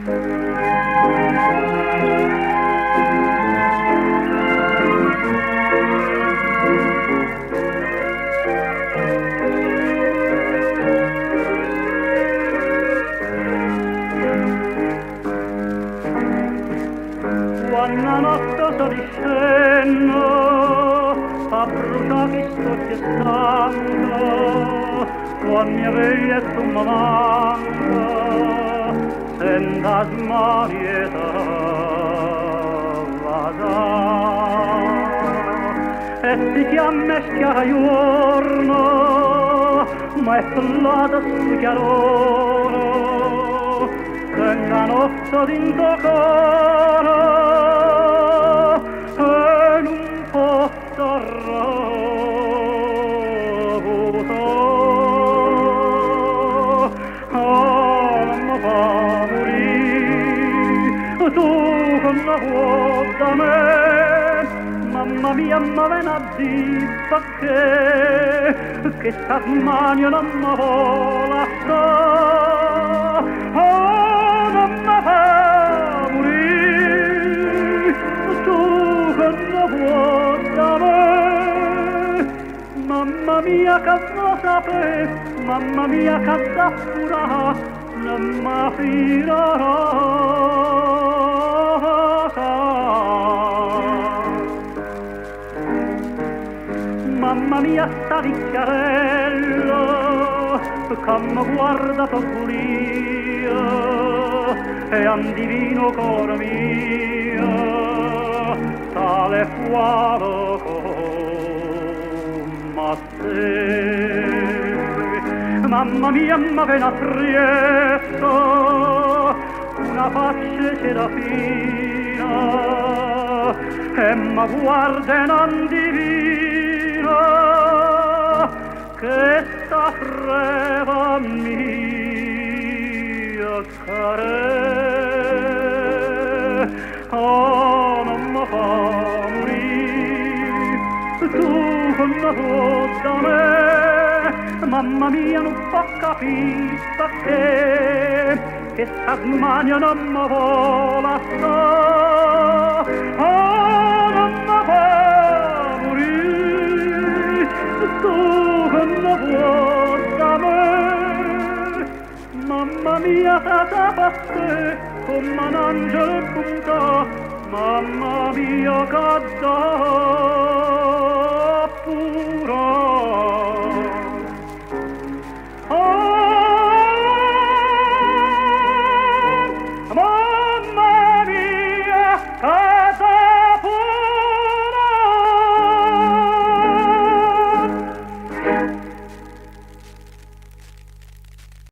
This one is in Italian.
Quando notte sto discendo a bruciare chi sto gestando, quando mia veglia tu mi manca, senza smarietà vada. E si chiama schiara giorno, ma è plata su chiarore, che la notte dentro coro e non posso arravuto. Non mi fa morire tu con la vuoi da me. Mamma mia, ma ven a dire perché sta mano non mi vuole lasciare. Oh, non mi fa morire tu che non vuoi da me. Mamma mia, che non sapere, mamma mia, che da pura non mi firerò. Mamma mia, sta vecchiarella che mi guarda t'orgoglio e andivino cor mio tale fuoco come te. Mamma mia, ma ven a Trieste una faccia serafina e mi guarda e non divina che sta freva mia care. Oh, non mi fa morire tu con la tua da me. Mamma mia, non può capire perché che sta smania non mi vuole lasciare. Oh, non mi fa morire tu che non vuoi da me. Mamma mia, tata per te come un angelo in punta. Mamma mia, che da pura.